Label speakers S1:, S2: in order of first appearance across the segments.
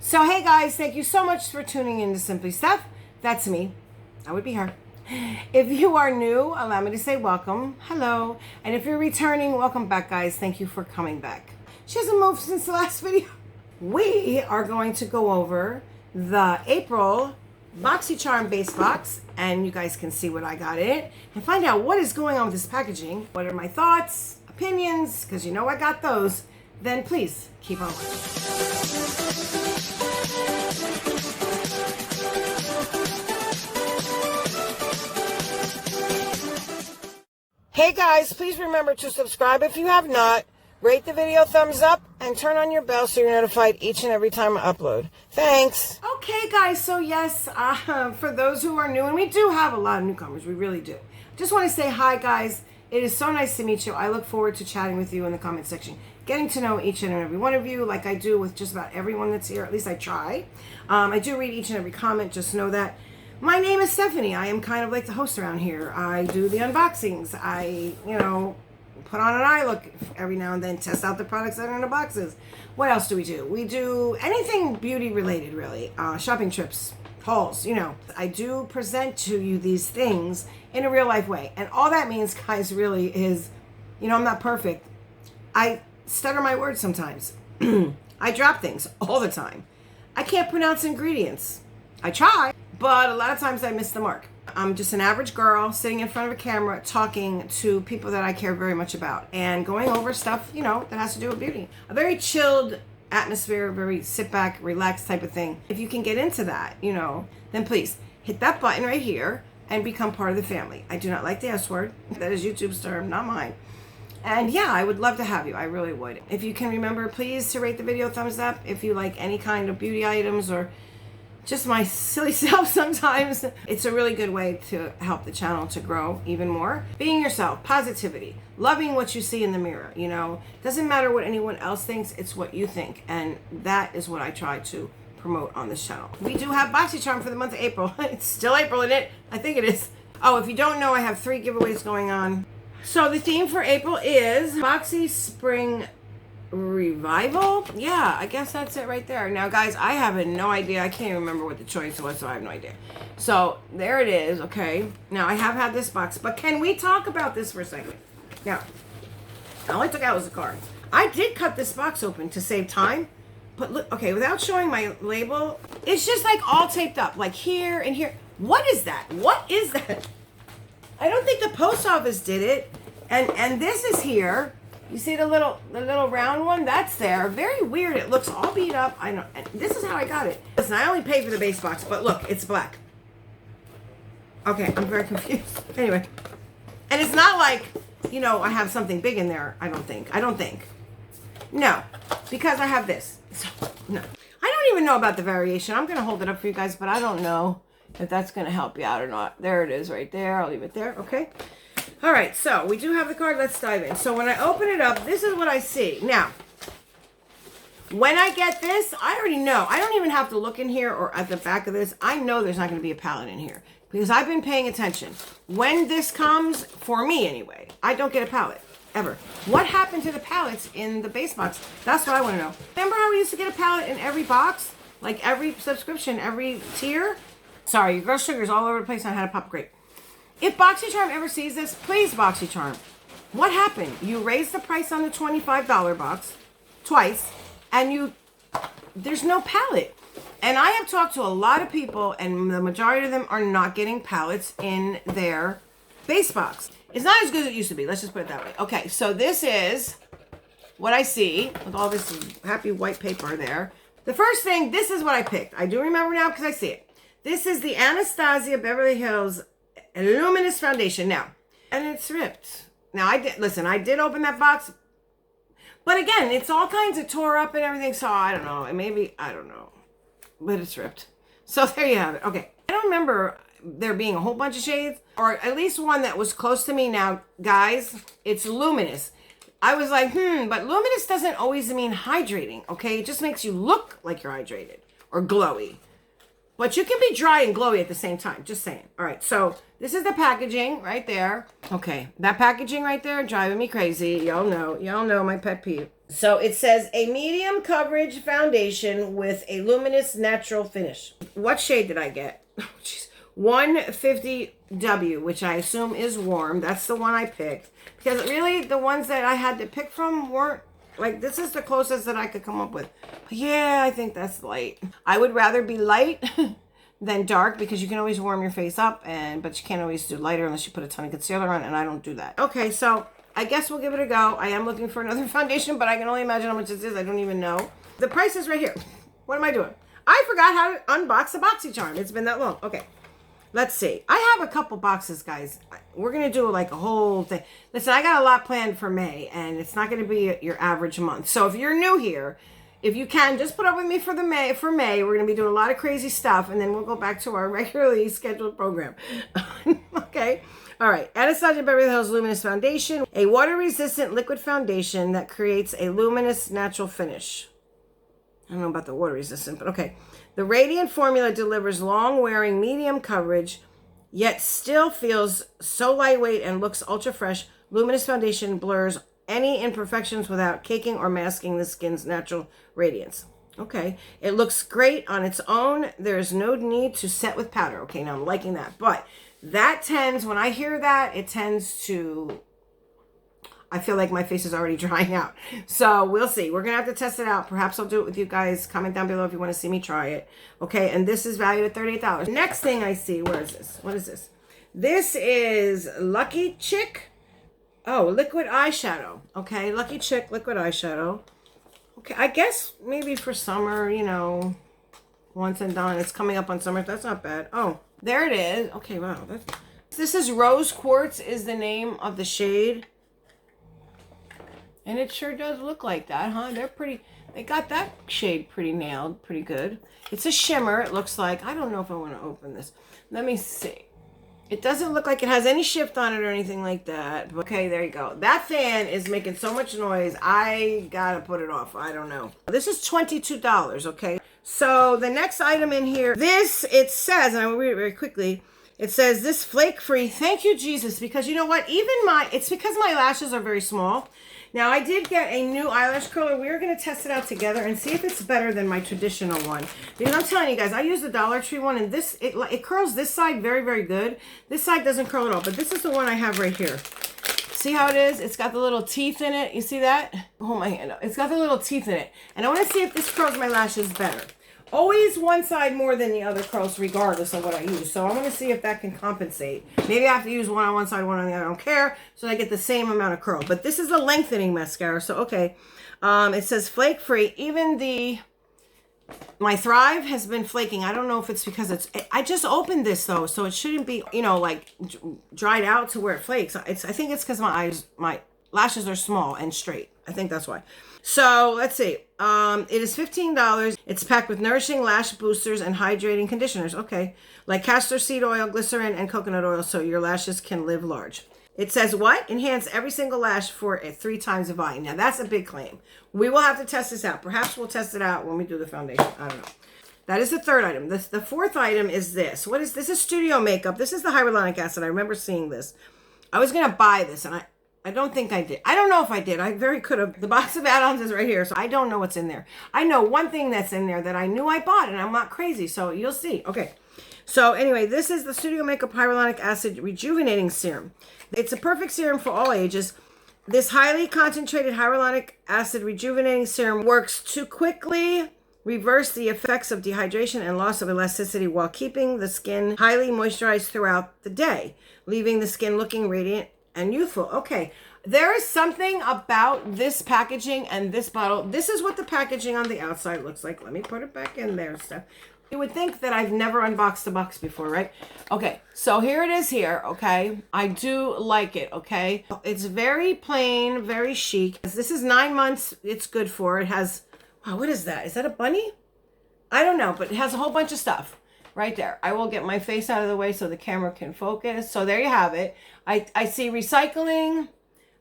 S1: So hey guys, thank you so much for tuning in to Simply Steph. That's me. I would be her. If you are new, allow me to say welcome. Hello. And if you're returning, welcome back, guys. Thank you for coming back. She hasn't moved since the last video. We are going to go over the April BOXYCHARM base box, and you guys can see what I got in it and find out what is going on with this packaging. What are my thoughts, opinions, because you know I got those. Then please keep on watching. Hey guys, please remember to subscribe if you have not, rate the video thumbs up, and turn on your bell so you're notified each and every time I upload. Thanks. Okay guys, so yes, for those who are new, and we do have a lot of newcomers, we really do. Just want to say hi guys. It is so nice to meet you. I look forward to chatting with you in the comment section, getting to know each and every one of you like I do with just about everyone that's here. At least I try. I do read each and every comment, just know that. My name is Stephanie. I am kind of like the host around here. I do the unboxings. I, put on an eye look every now and then, test out the products that are in the boxes. What else do? We do anything beauty related, really. Shopping trips, hauls, I do present to you these things in a real life way. And all that means, guys, really is, I'm not perfect. I stutter my words sometimes. I drop things all the time. I can't pronounce ingredients. I try. But a lot of times I miss the mark. I'm just an average girl sitting in front of a camera talking to people that I care very much about and going over stuff, that has to do with beauty. A very chilled atmosphere, very sit back, relaxed type of thing. If you can get into that, then please hit that button right here and become part of the family. I do not like the S word. That is YouTube's term, not mine. And yeah, I would love to have you. I really would. If you can remember, please to rate the video thumbs up if you like any kind of beauty items or just my silly self sometimes. It's a really good way to help the channel to grow even more. Being yourself, positivity, loving what you see in the mirror, Doesn't matter what anyone else thinks, it's what you think. And that is what I try to promote on this channel. We do have BOXYCHARM for the month of April. It's still April, isn't it? I think it is. Oh, if you don't know, I have 3 giveaways going on. So the theme for April is Boxy Spring Revival. Yeah, I guess that's it right there. Now guys, I have no idea. I can't even remember what the choice was, so I have no idea. So there it is. Okay, now I have had this box, but can we talk about this for a second? Now, all I took out was the card. I did cut this box open to save time, but look, okay, without showing my label, it's just like all taped up, like here and here. What is that? What is that? I don't think the post office did it. And this is here. You see the little round one? That's there. Very weird. It looks all beat up. I know. And this is how I got it. Listen, I only paid for the base box, but look, it's black. Okay, I'm very confused. Anyway. And it's not like, I have something big in there, I don't think. No, because I have this. So, no. I don't even know about the variation. I'm going to hold it up for you guys, but I don't know if that's going to help you out or not. There it is right there. I'll leave it there. Okay. All right, so we do have the card. Let's dive in. So when I open it up, this is what I see. Now, when I get this, I already know. I don't even have to look in here or at the back of this. I know there's not going to be a palette in here because I've been paying attention. When this comes, for me anyway, I don't get a palette, ever. What happened to the palettes in the base box? That's what I want to know. Remember how we used to get a palette in every box? Like every subscription, every tier? Sorry, your girl sugar's all over the place and I had a pop grape. If BOXYCHARM ever sees this, please BOXYCHARM. What happened? You raised the price on the $25 box twice, and there's no palette. And I have talked to a lot of people, and the majority of them are not getting palettes in their base box. It's not as good as it used to be. Let's just put it that way. Okay, so this is what I see with all this happy white paper there. The first thing, this is what I picked. I do remember now because I see it. This is the Anastasia Beverly Hills Luminous foundation now, and it's ripped. Now I did open that box, but again, it's all kinds of tore up and everything. So I don't know, and maybe I don't know, but it's ripped. So there you have it. Okay, I don't remember there being a whole bunch of shades, or at least one that was close to me. Now, guys, it's luminous. I was like, but luminous doesn't always mean hydrating. Okay, it just makes you look like you're hydrated or glowy. But you can be dry and glowy at the same time. Just saying. All right. So this is the packaging right there. Okay. That packaging right there driving me crazy. Y'all know my pet peeve. So it says a medium coverage foundation with a luminous natural finish. What shade did I get? Oh, jeez. 150W, which I assume is warm. That's the one I picked. Because really, the ones that I had to pick from weren't, like, this is the closest that I could come up with. But yeah, I think that's light. I would rather be light than dark because you can always warm your face up, but you can't always do lighter unless you put a ton of concealer on, and I don't do that. Okay, so I guess we'll give it a go. I am looking for another foundation, but I can only imagine how much this is. I don't even know. The price is right here. What am I doing? I forgot how to unbox a BOXYCHARM. It's been that long. Okay. Let's see. I have a couple boxes, guys. We're going to do like a whole thing. Listen, I got a lot planned for May, and it's not going to be your average month. So if you're new here, if you can, just put up with me for May. We're going to be doing a lot of crazy stuff, and then we'll go back to our regularly scheduled program. Okay. All right. Anastasia Beverly Hills Luminous Foundation. A water-resistant liquid foundation that creates a luminous natural finish. I don't know about the water-resistant, but okay. The Radiant formula delivers long-wearing medium coverage, yet still feels so lightweight and looks ultra-fresh. Luminous foundation blurs any imperfections without caking or masking the skin's natural radiance. Okay. It looks great on its own. There's no need to set with powder. Okay, now I'm liking that. But that tends, when I hear that, it tends to... I feel like my face is already drying out. So we'll see. We're going to have to test it out. Perhaps I'll do it with you guys. Comment down below if you want to see me try it. Okay, and this is valued at $38. Next thing I see, where is this? What is this? This is Lucky Chick. Oh, liquid eyeshadow. Okay, Lucky Chick liquid eyeshadow. Okay, I guess maybe for summer, you know, once and done. It's coming up on summer. That's not bad. Oh, there it is. Okay, wow. This is Rose Quartz is the name of the shade. And it sure does look like that, huh? They're pretty, they got that shade pretty nailed, pretty good. It's a shimmer, it looks like. I don't know if I want to open this. Let me see. It doesn't look like it has any shift on it or anything like that. Okay, there you go. That fan is making so much noise, I gotta put it off. I don't know. This is $22, okay? So the next item in here, this, it says, and I will read it very quickly, it says this flake-free, thank you, Jesus, because you know what? Even it's because my lashes are very small. Now, I did get a new eyelash curler. We're going to test it out together and see if it's better than my traditional one. Because I'm telling you guys, I use the Dollar Tree one, and this, it curls this side very, very good. This side doesn't curl at all, but this is the one I have right here. See how it is? It's got the little teeth in it. You see that? Hold my hand up. It's got the little teeth in it. And I want to see if this curls my lashes better. Always one side more than the other curls regardless of what I use. So I'm going to see if that can compensate. Maybe I have to use one on one side, one on the other. I don't care. So I get the same amount of curl. But this is a lengthening mascara. So, okay. It says flake free. Even my Thrive has been flaking. I don't know if it's because I just opened this though. So it shouldn't be, you know, like dried out to where it flakes. I think it's because my lashes are small and straight. I think that's why. So let's see. It is $15. It's packed with nourishing lash boosters and hydrating conditioners. Okay. Like castor seed oil, glycerin, and coconut oil so your lashes can live large. It says what? Enhance every single lash for 3 times the volume. Now that's a big claim. We will have to test this out. Perhaps we'll test it out when we do the foundation. I don't know. That is the third item. The fourth item is this. What is this? This is Studio Makeup. This is the hyaluronic acid. I remember seeing this. I was going to buy this and I don't think I did. I don't know if I did. I very could have. The box of add-ons is right here, so I don't know what's in there. I know one thing that's in there that I knew I bought, and I'm not crazy, so you'll see. Okay. So anyway, this is the Studio Makeup Hyaluronic Acid Rejuvenating Serum. It's a perfect serum for all ages. This highly concentrated hyaluronic acid rejuvenating serum works to quickly reverse the effects of dehydration and loss of elasticity while keeping the skin highly moisturized throughout the day, leaving the skin looking radiant and youthful. Okay, there is something about this packaging and this bottle. This is what the packaging on the outside looks like. Let me put it back in there, Steph. You would think that I've never unboxed a box before, right? Okay, so here it is here, okay? I do like it, okay? It's very plain, very chic. This is 9 months it's good for. It has, wow, what is that? Is that a bunny? I don't know, but it has a whole bunch of stuff. Right there. I will get my face out of the way so the camera can focus. So there you have it. I see recycling.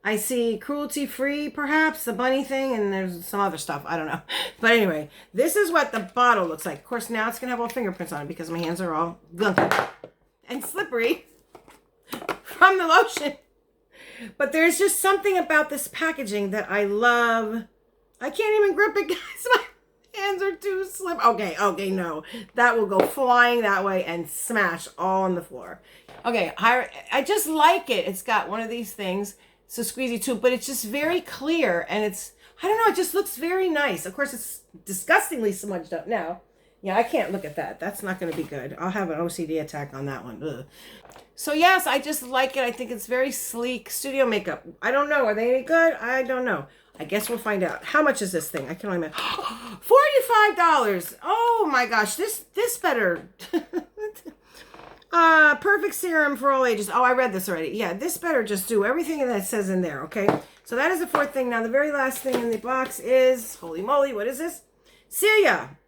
S1: I see cruelty-free, perhaps, the bunny thing, and there's some other stuff. I don't know. But anyway, this is what the bottle looks like. Of course, now it's going to have all fingerprints on it because my hands are all gunky and slippery from the lotion. But there's just something about this packaging that I love I can't even grip it, guys. My hands are too slip. Okay, no. That will go flying that way and smash all on the floor. Okay, I just like it. It's got one of these things. It's a squeezy tube, but it's just very clear, and it's, I don't know, it just looks very nice. Of course, it's disgustingly smudged up now. Yeah, I can't look at that. That's not going to be good. I'll have an OCD attack on that one. Ugh. So yes, I just like it. I think it's very sleek. Studio makeup. I don't know. Are they any good? I don't know. I guess we'll find out. How much is this thing? I can only imagine. $45. Oh my gosh. This better. Perfect serum for all ages. Oh, I read this already. Yeah, this better just do everything that says in there, okay? So that is the fourth thing. Now, the very last thing in the box is, holy moly, what is this? Celia.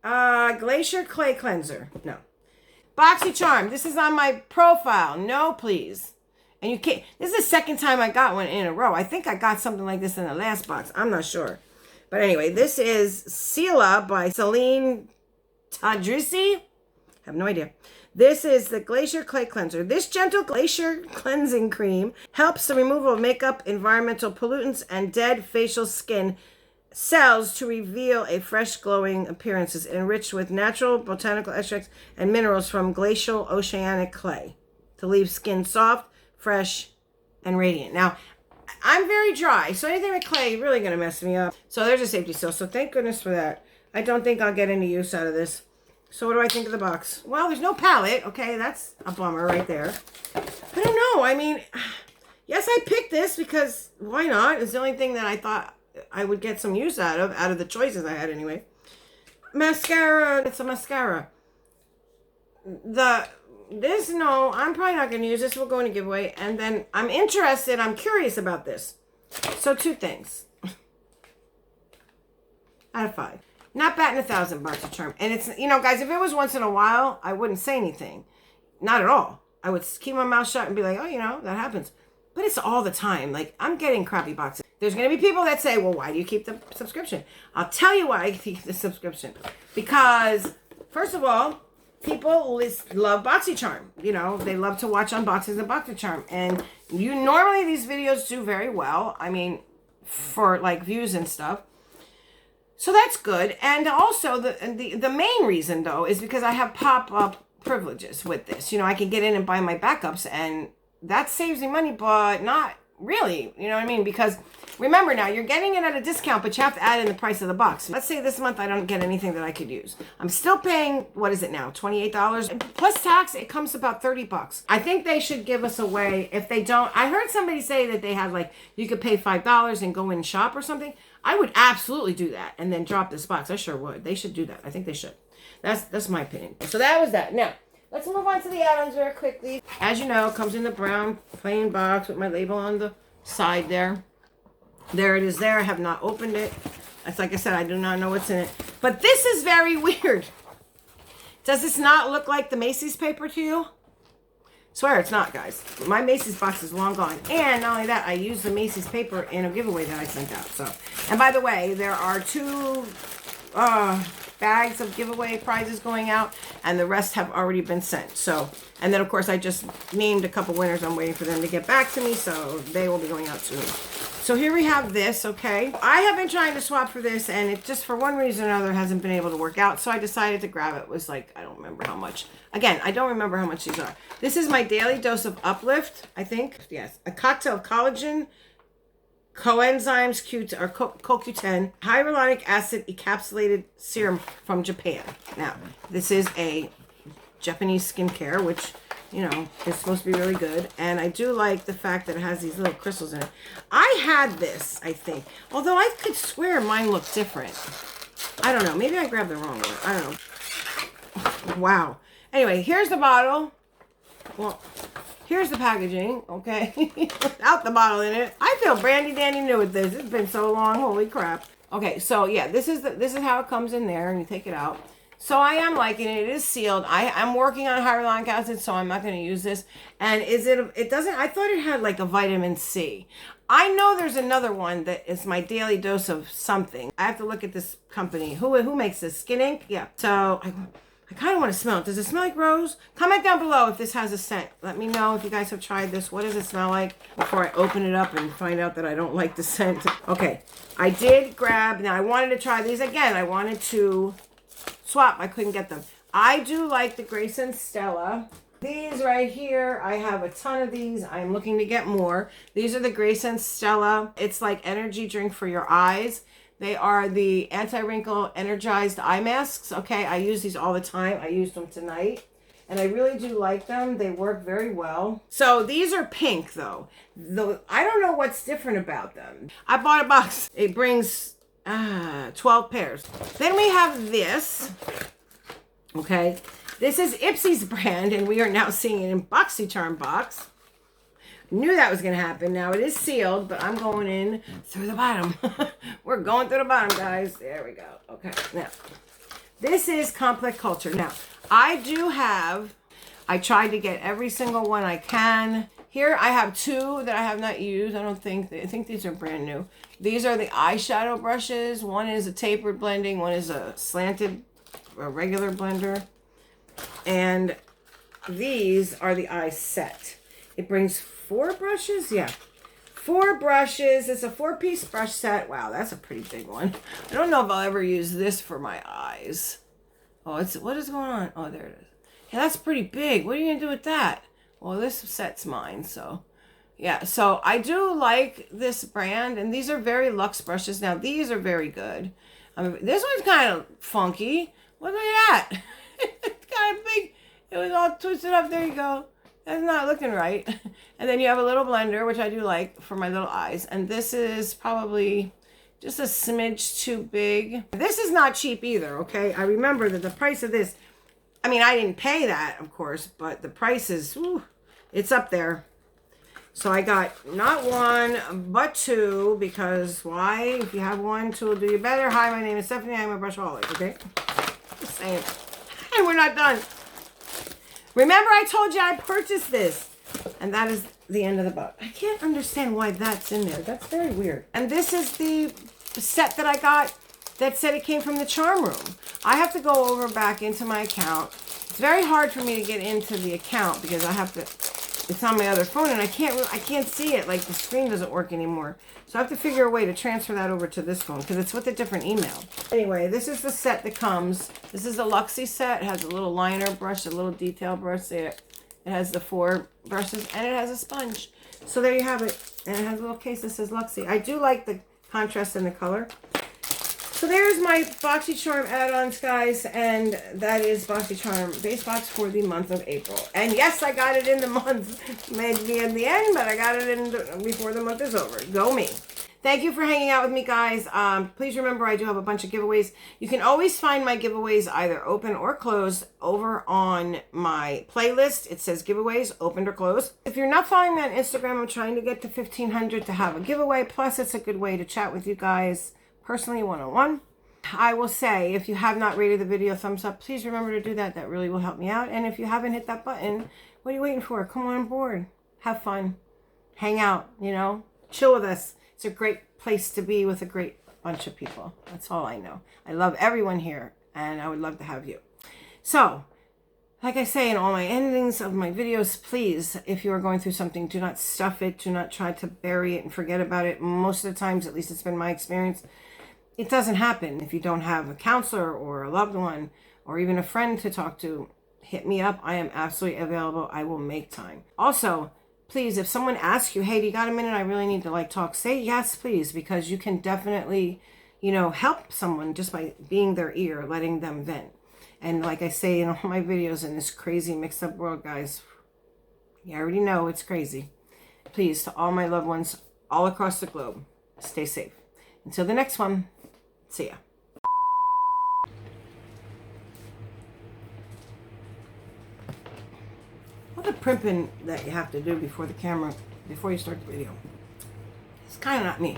S1: Glacier Clay Cleanser. No. BOXYCHARM. This is on my profile. No, please. And you can't. This is the second time I got one in a row. I think I got something like this in the last box. I'm not sure. But anyway, this is Celia by Celine Tadrisi. I have no idea. This is the Glacier Clay Cleanser. This gentle glacier cleansing cream helps the removal of makeup, environmental pollutants, and dead facial skin cells to reveal a fresh, glowing appearance enriched with natural botanical extracts and minerals from glacial oceanic clay to leave skin soft, fresh, and radiant. Now, I'm very dry, so anything with clay is really going to mess me up. So there's a safety seal, so thank goodness for that. I don't think I'll get any use out of this. So what do I think of the box? Well, there's no palette. Okay, that's a bummer right there. I don't know. I mean, yes, I picked this because why not? It's the only thing that I thought I would get some use out of the choices I had anyway. Mascara. It's a mascara. No, I'm probably not going to use this. We'll go in a giveaway. And then I'm curious about this. So 2 things. Out of 5. Not batting 1,000 BOXYCHARM. And it's, you know, guys, if it was once in a while, I wouldn't say anything. Not at all. I would keep my mouth shut and be like, oh, you know, that happens. But it's all the time. Like, I'm getting crappy boxes. There's going to be people that say, well, why do you keep the subscription? I'll tell you why I keep the subscription. Because, first of all, people love BOXYCHARM. You know, they love to watch unboxings of BOXYCHARM. And normally these videos do very well. I mean, for, like, views and stuff. So that's good. And also, the main reason, though, is because I have pop-up privileges with this. You know, I can get in and buy my backups, and that saves me money, but not really. You know what I mean? Because, remember now, you're getting it at a discount, but you have to add in the price of the box. Let's say this month I don't get anything that I could use. I'm still paying, what is it now, $28? Plus tax, it comes to about $30. I think they should give us a way, if they don't. I heard somebody say that they had, like, you could pay $5 and go in and shop or something. I would absolutely do that and then drop this box. I sure would. They should do that. I think they should. That's my opinion. So that was that. Now, let's move on to the add-ons very quickly. As you know, it comes in the brown plain box with my label on the side there. There it is there. I have not opened it. It's like I said, I do not know what's in it. But this is very weird. Does this not look like the Macy's paper to you? Swear it's not, guys. My Macy's box is long gone. And not only that, I used the Macy's paper in a giveaway that I sent out. So, and by the way, there are 2 bags of giveaway prizes going out, and the rest have already been sent. So, and then of course I just named a couple winners. I'm waiting for them to get back to me, so they will be going out soon. So here we have this, okay? I have been trying to swap for this, and it just for one reason or another hasn't been able to work out, so I decided to grab it. It was like, I don't remember how much. Again, I don't remember how much these are. This is my daily dose of uplift, I think. Yes. A cocktail of collagen, coenzymes, CoQ10, hyaluronic acid encapsulated serum from Japan. Now, this is a Japanese skincare, which, you know, is supposed to be really good. And I do like the fact that it has these little crystals in it. I had this, I think. Although I could swear mine looked different. I don't know. Maybe I grabbed the wrong one. I don't know. Wow. Anyway, here's the bottle. Well, here's the packaging, okay? Without the bottle in it. I feel brandy dandy new with this. It's been so long. Holy crap. Okay, so yeah, this is how it comes in there, and you take it out. So I am liking it. It is sealed. I'm working on hyaluronic acid, so I'm not going to use this. And it doesn't, I thought it had like a vitamin C. I know there's another one that is my daily dose of something. I have to look at this company. Who makes this? Skin Inc? Yeah. So I kind of want to smell it. Does it smell like rose? Comment down below if this has a scent. Let me know if you guys have tried this. What does it smell like before I open it up and find out that I don't like the scent? Okay, I did grab, now I wanted to try these again. I wanted to swap. I couldn't get them. I do like the Grace and Stella. These right here, I have a ton of these. I'm looking to get more. These are the Grace and Stella. It's like energy drink for your eyes. They are the anti-wrinkle energized eye masks. Okay, I use these all the time. I used them tonight. And I really do like them. They work very well. So these are pink though. I don't know what's different about them. I bought a box. It brings 12 pairs. Then we have this. Okay. This is Ipsy's brand, and we are now seeing it in BOXYCHARM box. Knew that was going to happen. Now it is sealed, but I'm going in through the bottom. We're going through the bottom, guys. There we go. Okay. Now, this is Complex Culture. Now, I tried to get every single one I can. Here I have two that I have not used. I think these are brand new. These are the eyeshadow brushes. One is a tapered blending. One is a slanted, a regular blender. And these are the eye set. It brings 4 brushes. Yeah, 4 brushes. It's a 4-piece brush set. Wow, that's a pretty big one. I don't know if I'll ever use this for my eyes. Oh, what is going on? Oh, there it is. Yeah, that's pretty big. What are you gonna do with that? Well, this set's mine, so yeah. So I do like this brand, and these are very luxe brushes. Now these are very good. This one's kind of funky. Look at that. It's kind of big. It was all twisted up. There you go. That's not looking right. And then you have a little blender, which I do like for my little eyes. And this is probably just a smidge too big. This is not cheap either, okay? I remember that the price of this, I mean, I didn't pay that, of course, but the price is, whew, it's up there. So I got not 1, but 2, because why? If you have 1, 2 will do you better. Hi, my name is Stephanie. I'm a brushaholic, okay? Just saying. And we're not done. Remember I told you I purchased this. And that is the end of the book. I can't understand why that's in there. That's very weird. And this is the set that I got that said it came from the charm room. I have to go over back into my account. It's very hard for me to get into the account because I have to, it's on my other phone and I can't see it. Like the screen doesn't work anymore. So I have to figure a way to transfer that over to this phone because it's with a different email. Anyway, this is the set that comes. This is a Luxie set. It has a little liner brush, a little detail brush there. It has the 4 brushes and it has a sponge. So there you have it. And it has a little case that says Luxie. I do like the contrast and the color. So there's my BOXYCHARM add-ons, guys, and that is BOXYCHARM base box for the month of April. And yes, I got it in the month, maybe in the end, but I got it in before the month is over. Go me. Thank you for hanging out with me, guys. Please remember I do have a bunch of giveaways. You can always find my giveaways either open or closed over on my playlist. It says giveaways, opened or closed. If you're not following me on Instagram, I'm trying to get to 1,500 to have a giveaway. Plus, it's a good way to chat with you guys personally, one-on-one. I will say, if you have not rated the video, thumbs up. Please remember to do that. That really will help me out. And if you haven't hit that button, what are you waiting for? Come on board. Have fun. Hang out, you know. Chill with us. It's a great place to be with a great bunch of people. That's all I know. I love everyone here, and I would love to have you. So, like I say in all my endings of my videos, please, if you are going through something, do not stuff it. Do not try to bury it and forget about it. Most of the times, at least it's been my experience, it doesn't happen. If you don't have a counselor or a loved one or even a friend to talk to, hit me up. I am absolutely available. I will make time. Also, please, if someone asks you, hey, do you got a minute? I really need to talk. Say yes, please, because you can definitely, help someone just by being their ear, letting them vent. And like I say in all my videos in this crazy mixed up world, guys, you already know it's crazy. Please, to all my loved ones all across the globe, stay safe. Until the next one, see ya. What a primping that you have to do before the camera, before you start the video. It's kind of not me.